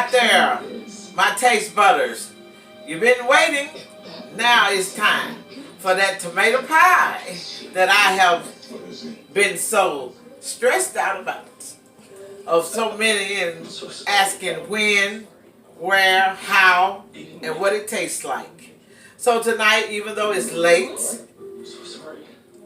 out there, my taste budders. You've been waiting. Now it's time for that tomato pie that I have been so stressed out about. Of so many and asking when, where, how, and what it tastes like. So tonight, even though it's late,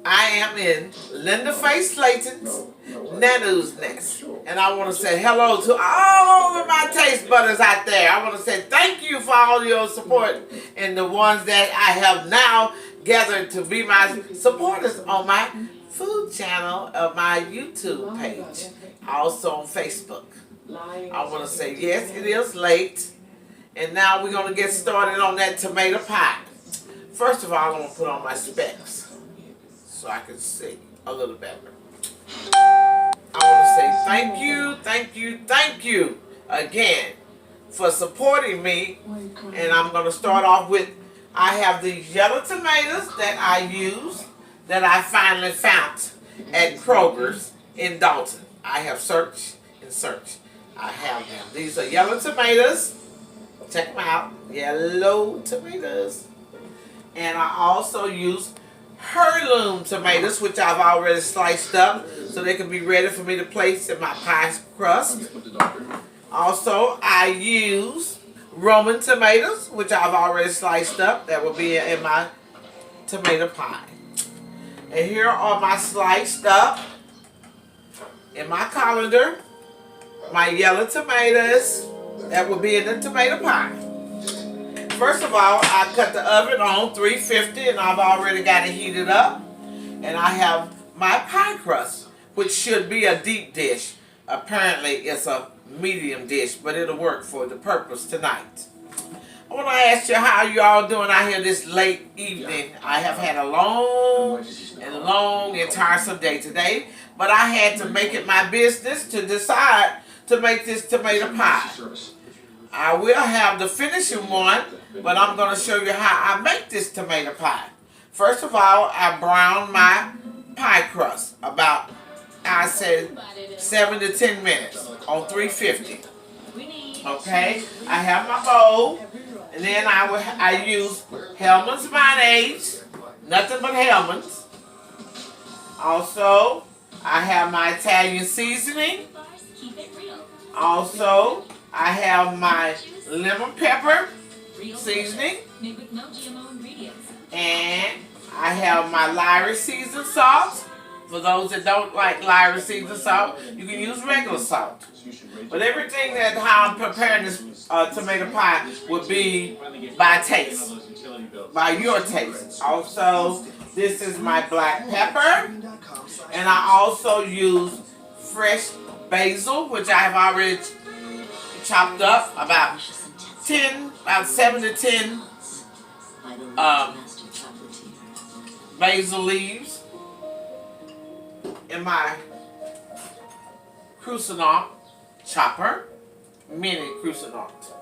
I am in Linda Faye Slayton's Nanu's Nest. And I want to say hello to all of my taste budders out there. I want to say thank you for all your support and the ones that I have now gathered to be my supporters on my food channel of my YouTube page. Also on Facebook. I want to say yes, it is late. And now we're going to get started on that tomato pie. First of all, I'm going to put on my specs so I can see a little better. I want to say thank you, thank you, thank you again for supporting me. And I'm going to start off with, I have these yellow tomatoes that I use that I finally found at Kroger's in Dalton. I have searched and searched. I have them. These are yellow tomatoes. Check them out. Yellow tomatoes. And I also use heirloom tomatoes, which I've already sliced up so they can be ready for me to place in my pie crust. Also, I use Roman tomatoes, which I've already sliced up. That will be in my tomato pie. And here are my sliced up, in my colander, my yellow tomatoes that will be in the tomato pie. First of all, I cut the oven on 350 and I've already got it heated up. And I have my pie crust, which should be a deep dish. Apparently it's a medium dish, but it'll work for the purpose tonight. I want to ask you how you all doing out here this late evening. I have had a long and tiresome day today, but I had to make it my business to decide to make this tomato pie. I will have the finishing one, but I'm going to show you how I make this tomato pie. First of all, I brown my pie crust about, I said, 7 to 10 minutes on 350. Okay, I have my bowl, and then I use Hellmann's mayonnaise, nothing but Hellmann's. Also, I have my Italian seasoning. Also, I have my lemon pepper seasoning. And I have my Lyra seasoned salt. For those that don't like Lyra seasoned salt, you can use regular salt. But everything that how I'm preparing this tomato pie would be by taste, by your taste. Also, this is my black pepper, and I also use fresh basil, which I have already chopped up about 7 to 10 basil leaves in my croissant chopper, mini croissant.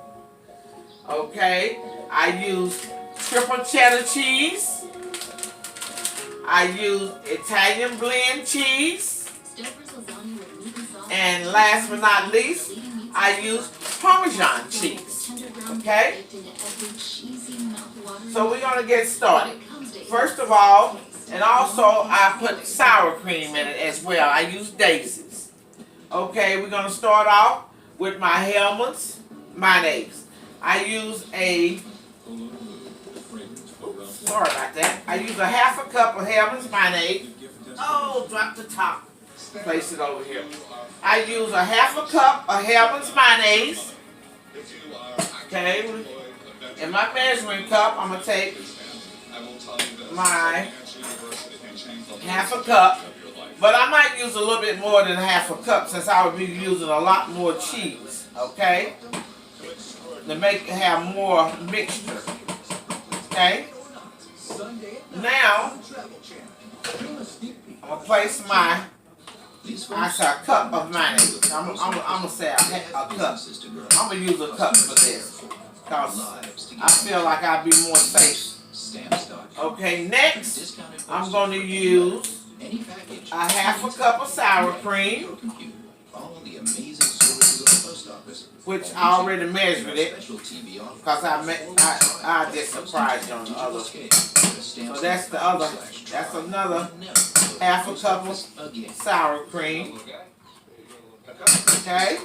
Okay, I use triple cheddar cheese. I use Italian blend cheese. And last but not least, I use Parmesan cheese. Okay? So we're going to get started. First of all, and also I put sour cream in it as well. I use Daisy's. Okay, we're going to start off with my Hellmann's mayonnaise. I use sorry about that. I use a half a cup of Hellmann's mayonnaise. Oh, drop the top. Place it over here. I use a half a cup of Hellmann's mayonnaise. Okay, in my measuring cup, I'm going to take my half a cup. But I might use a little bit more than half a cup since I would be using a lot more cheese. Okay? To make it have more mixture. Okay? Now, I'm going to place my, I said a cup of mayonnaise. I'm going to say a cup. I'm going to use a cup for this. Because I feel like I'd be more safe. Okay, next, I'm going to use a half a cup of sour cream. which I already measured it because I just surprised you on the other. So that's the other. That's another half a cup of sour cream. Okay.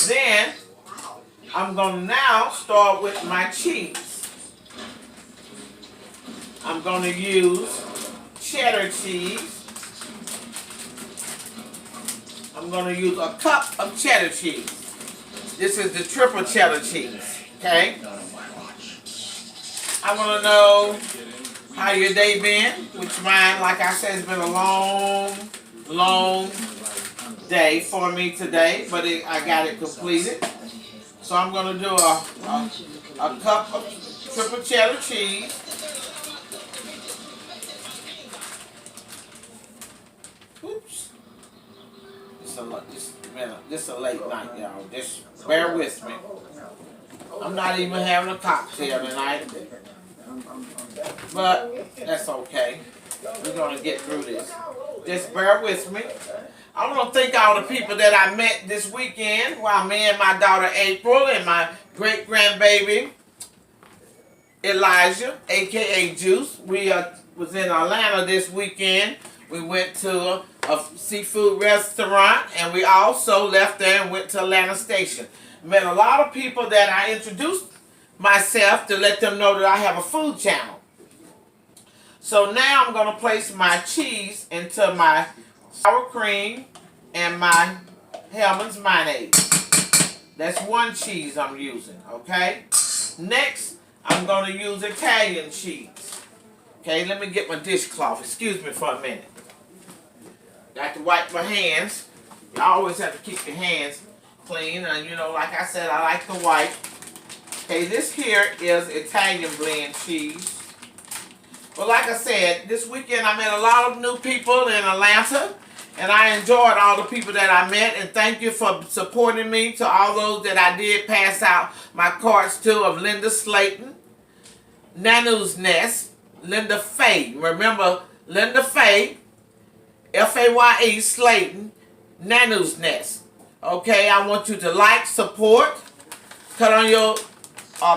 Then I'm gonna now start with my cheese. I'm gonna use cheddar cheese. I'm going to use a cup of cheddar cheese. This is the triple cheddar cheese, okay? I want to know how your day been, which mine, like I said, has been a long day for me today, but I got it completed. So I'm going to do a cup of triple cheddar cheese. Oops. This is a late night, y'all. Just bear with me. I'm not even having a cocktail tonight. But that's okay. We're going to get through this. Just bear with me. I want to thank all the people that I met this weekend while me and my daughter April and my great-grandbaby Elijah, a.k.a. Juice. We was in Atlanta this weekend. We went to a seafood restaurant, and we also left there and went to Atlanta Station. Met a lot of people that I introduced myself to let them know that I have a food channel. So now I'm going to place my cheese into my sour cream and my Hellmann's mayonnaise. That's one cheese I'm using, okay? Next, I'm going to use Italian cheese. Okay, let me get my dishcloth. Excuse me for a minute. Got to wipe my hands. You always have to keep your hands clean. And you know, like I said, I like to wipe. Okay, this here is Italian blend cheese. But like I said, this weekend I met a lot of new people in Atlanta. And I enjoyed all the people that I met. And thank you for supporting me, to all those that I did pass out my cards to, of Linda Slayton, Nanu's Nest, Linda Faye. Remember, Linda Faye, F-A-Y-E, Slayton, Nanu's Nest. Okay, I want you to like, support, cut on your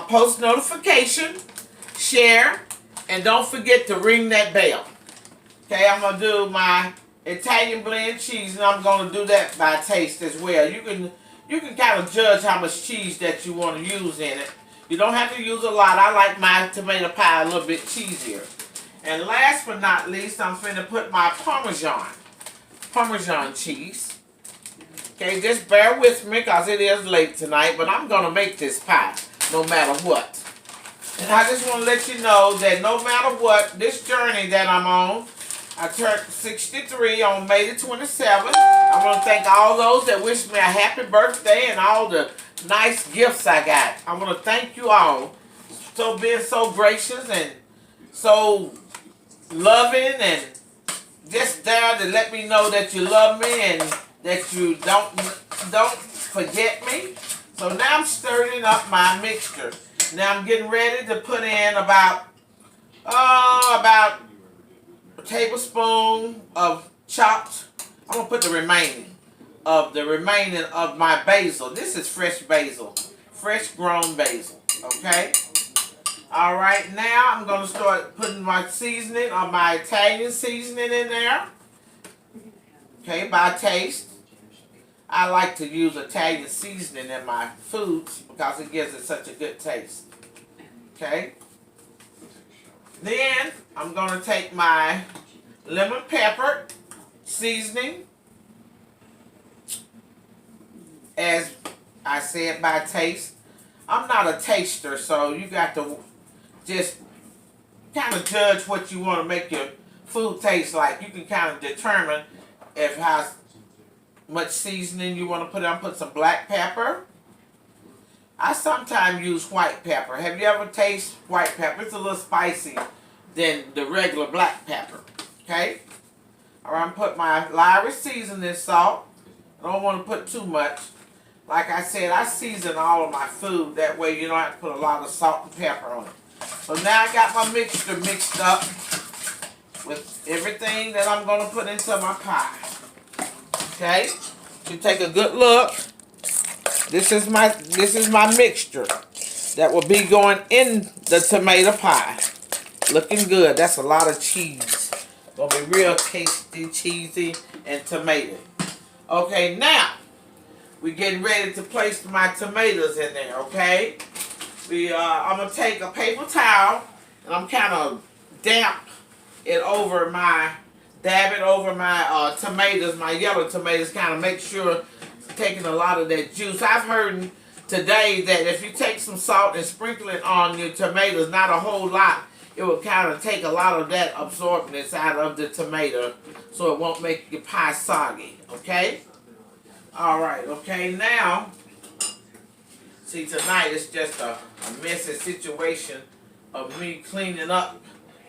post notification, share, and don't forget to ring that bell. Okay, I'm going to do my Italian blend cheese, and I'm going to do that by taste as well. You can kind of judge how much cheese that you want to use in it. You don't have to use a lot. I like my tomato pie a little bit cheesier. And last but not least, I'm finna put my Parmesan cheese. Okay, just bear with me because it is late tonight, but I'm going to make this pie no matter what. And I just want to let you know that no matter what, this journey that I'm on, I turned 63 on May the 27th. I want to thank all those that wished me a happy birthday and all the nice gifts I got. I want to thank you all for being so gracious and so loving and just there to let me know that you love me and that you don't forget me. So now I'm stirring up my mixture. Now I'm getting ready to put in about a tablespoon of chopped. I'm gonna put the remaining of my basil. This is fresh basil, fresh grown basil. Okay. All right. Now I'm gonna start putting my seasoning, or my Italian seasoning, in there. Okay, by taste. I like to use Italian seasoning in my foods because it gives it such a good taste. Okay. Then I'm going to take my lemon pepper seasoning, as I said, by taste. I'm not a taster, so you got to just kind of judge what you want to make your food taste like. You can kind of determine if how much seasoning you want to put on. Put some black pepper. I sometimes use white pepper. Have you ever tasted white pepper? It's a little spicy than the regular black pepper. Okay? All right, I'm put my Irish seasoning salt. I don't want to put too much. Like I said, I season all of my food. That way you don't have to put a lot of salt and pepper on it. So now I got my mixture mixed up with everything that I'm going to put into my pie. Okay? You take a good look. This is my mixture that will be going in the tomato pie. Looking good. That's a lot of cheese. Gonna be real tasty, cheesy, and tomato. Okay, now we're getting ready to place my tomatoes in there. Okay, I'm gonna take a paper towel and I'm kind of dab it over my tomatoes, my yellow tomatoes. Kind of make sure it's taking a lot of that juice. I've heard today that if you take some salt and sprinkle it on your tomatoes, not a whole lot, it will kind of take a lot of that absorbance out of the tomato so it won't make your pie soggy, okay? All right, okay, now, see, tonight it's just a messy situation of me cleaning up,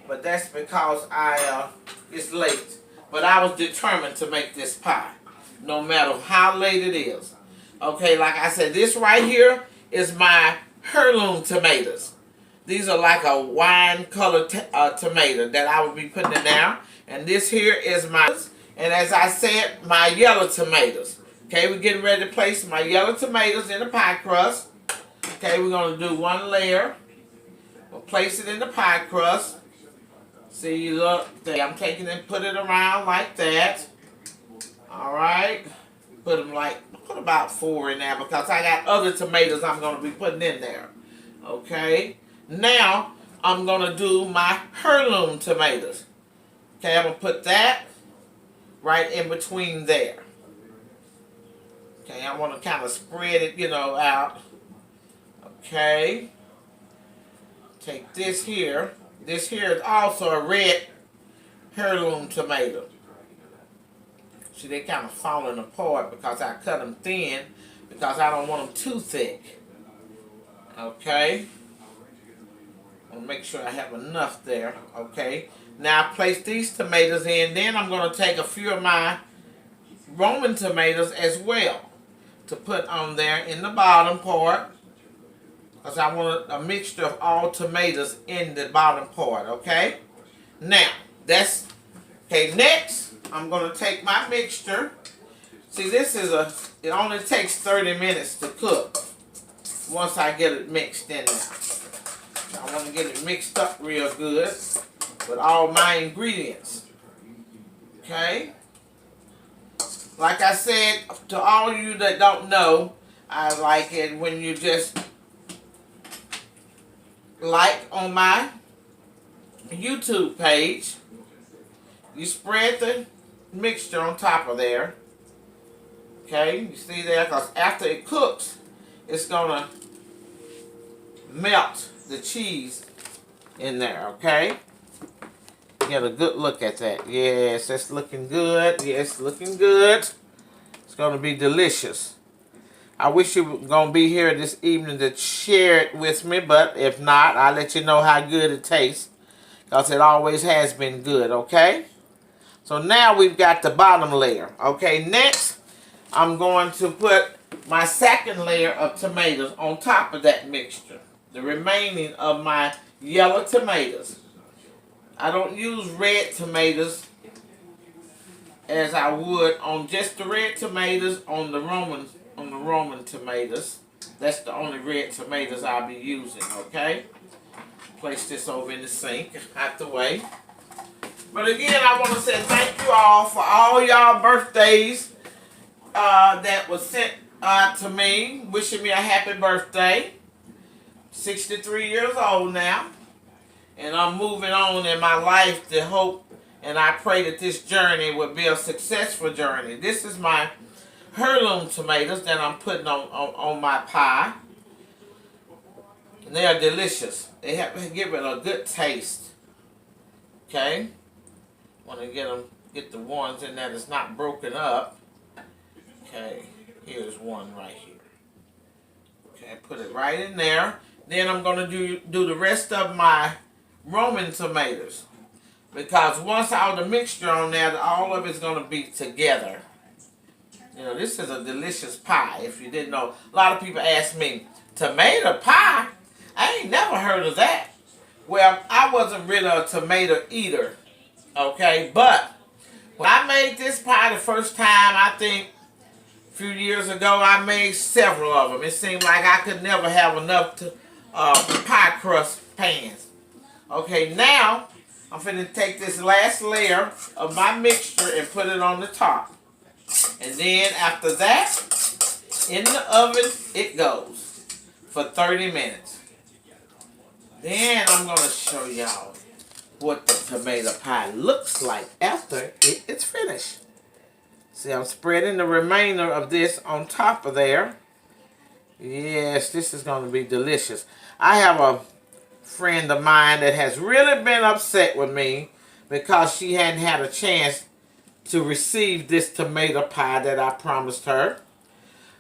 but that's because it's late. But I was determined to make this pie, no matter how late it is. Okay, like I said, this right here is my heirloom tomatoes. These are like a wine colored tomato that I will be putting in there. And this here is and as I said, my yellow tomatoes. Okay, we're getting ready to place my yellow tomatoes in the pie crust. Okay, we're going to do one layer. We'll place it in the pie crust. See, look, there. I'm taking it and put it around like that. All right. Put about 4 in there because I got other tomatoes I'm going to be putting in there. Okay. Now, I'm going to do my heirloom tomatoes. Okay, I'm going to put that right in between there. Okay, I want to kind of spread it, out. Okay. Take this here. This here is also a red heirloom tomato. See, they kind of falling apart because I cut them thin because I don't want them too thick. Okay. I'll make sure I have enough there. Okay. Now I place these tomatoes in. Then I'm going to take a few of my Roman tomatoes as well to put on there in the bottom part. Because I want a mixture of all tomatoes in the bottom part. Okay. Now, next I'm going to take my mixture. See, it only takes 30 minutes to cook once I get it mixed in there. I want to get it mixed up real good with all my ingredients. Okay? Like I said, to all of you that don't know, I like it when you just like on my YouTube page, you spread the mixture on top of there. Okay? You see there? Because after it cooks, it's going to melt the cheese in there, okay? Get a good look at that. Yes, that's looking good. Yes, looking good. It's going to be delicious. I wish you were going to be here this evening to share it with me, but if not, I'll let you know how good it tastes because it always has been good, okay? So now we've got the bottom layer, okay? Next, I'm going to put my second layer of tomatoes on top of that mixture. The remaining of my yellow tomatoes. I don't use red tomatoes as I would on just the red tomatoes on the Roman tomatoes. That's the only red tomatoes I'll be using, okay? Place this over in the sink, out the way. But again, I want to say thank you all for all y'all birthdays that was sent to me, wishing me a happy birthday. 63 years old now, and I'm moving on in my life to hope, and I pray that this journey will be a successful journey. This is my heirloom tomatoes that I'm putting on my pie, and they are delicious. They give it a good taste. Okay, want to get the ones in there that's not broken up. Okay, here's one right here. Okay, put it right in there. Then I'm going to do the rest of my Roman tomatoes. Because once all the mixture on there, all of it's going to be together. This is a delicious pie, if you didn't know. A lot of people ask me, tomato pie? I ain't never heard of that. Well, I wasn't really a tomato eater, okay? But when I made this pie the first time, I think few years ago, I made several of them. It seemed like I could never have enough pie crust pans. Okay, now I'm finna take this last layer of my mixture and put it on the top. And then after that, in the oven it goes for 30 minutes. Then I'm gonna show y'all what the tomato pie looks like after it's finished. See, I'm spreading the remainder of this on top of there. Yes, this is going to be delicious. I have a friend of mine that has really been upset with me because she hadn't had a chance to receive this tomato pie that I promised her.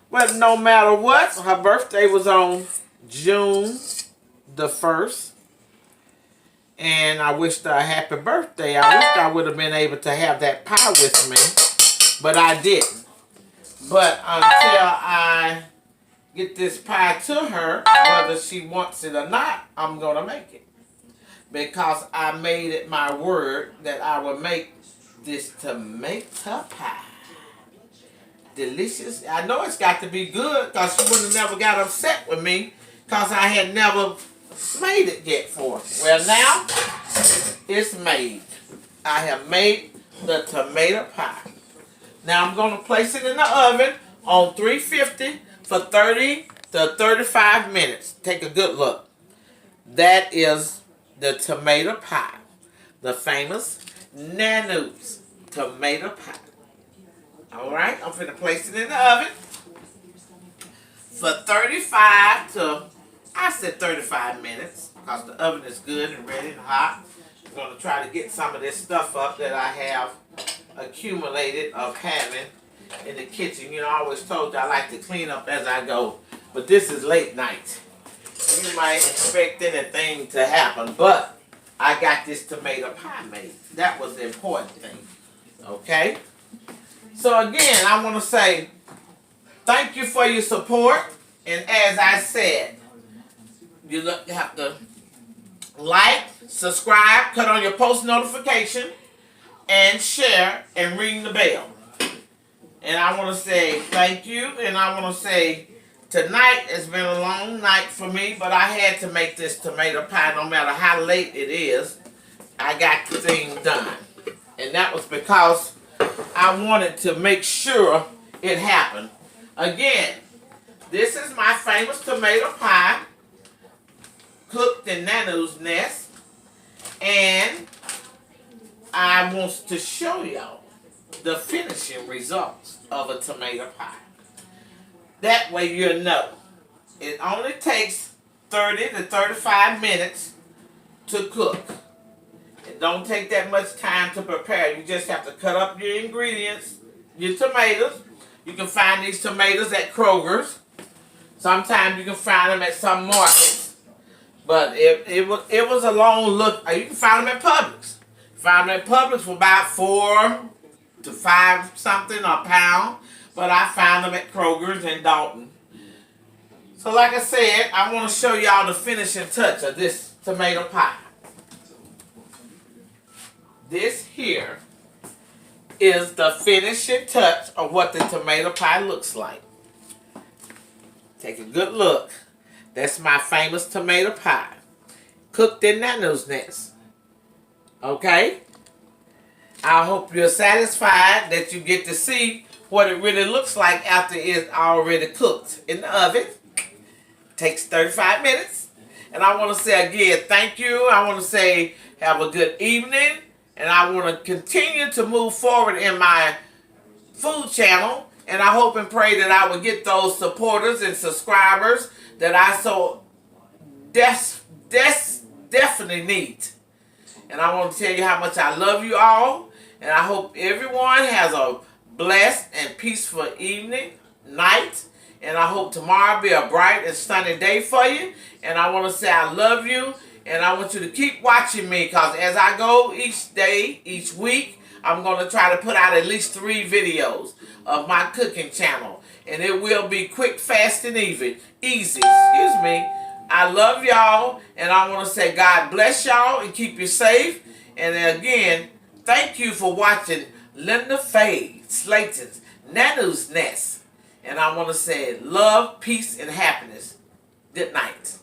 But no matter what, her birthday was on June the 1st. And I wished her a happy birthday. I wished I would have been able to have that pie with me. But I didn't. But until I get this pie to her, whether she wants it or not, I'm going to make it. Because I made it my word that I would make this tomato pie. Delicious. I know it's got to be good because she would have never got upset with me because I had never made it yet for her. Well, now it's made. I have made the tomato pie. Now I'm going to place it in the oven on 350 for 30 to 35 minutes. Take a good look. That is the tomato pie. The famous Nanu's tomato pie. Alright, I'm going to place it in the oven for 35 to, I said 35 minutes because the oven is good and ready and hot. I'm going to try to get some of this stuff up that I have accumulated of having in the kitchen. You know, I always told you I like to clean up as I go, but this is late night. You might expect anything to happen, but I got this tomato pie made. That was the important thing. Okay? So again, I want to say thank you for your support, and as I said, you have to like, subscribe, cut on your post notification, and share and ring the bell. And I want to say thank you, and I want to say tonight has been a long night for me, but I had to make this tomato pie no matter how late it is. I got the thing done. And that was because I wanted to make sure it happened. Again, this is my famous tomato pie cooked in Nanu's nest. And I want to show y'all the finishing results of a tomato pie. That way you'll know. It only takes 30 to 35 minutes to cook. It don't take that much time to prepare. You just have to cut up your ingredients, your tomatoes. You can find these tomatoes at Kroger's. Sometimes you can find them at some markets. But it was a long look. You can find them at Publix. Found them at Publix for about $4 to $5 something a pound. But I found them at Kroger's in Dalton. So like I said, I want to show y'all the finishing touch of this tomato pie. This here is the finishing touch of what the tomato pie looks like. Take a good look. That's my famous tomato pie. Cooked in Nanu's nest. Okay? I hope you're satisfied that you get to see what it really looks like after it's already cooked in the oven. Takes 35 minutes. And I want to say again, thank you. I want to say have a good evening. And I want to continue to move forward in my food channel. And I hope and pray that I will get those supporters and subscribers that I so definitely need. And I want to tell you how much I love you all. And I hope everyone has a blessed and peaceful evening, night. And I hope tomorrow be a bright and sunny day for you. And I want to say I love you. And I want you to keep watching me because as I go each day, each week, I'm going to try to put out at least 3 videos of my cooking channel. And it will be quick, fast, and easy. Excuse me. I love y'all. And I want to say God bless y'all and keep you safe. And again, thank you for watching Linda Faye Slayton's Nanu's Nest. And I want to say love, peace, and happiness. Good night.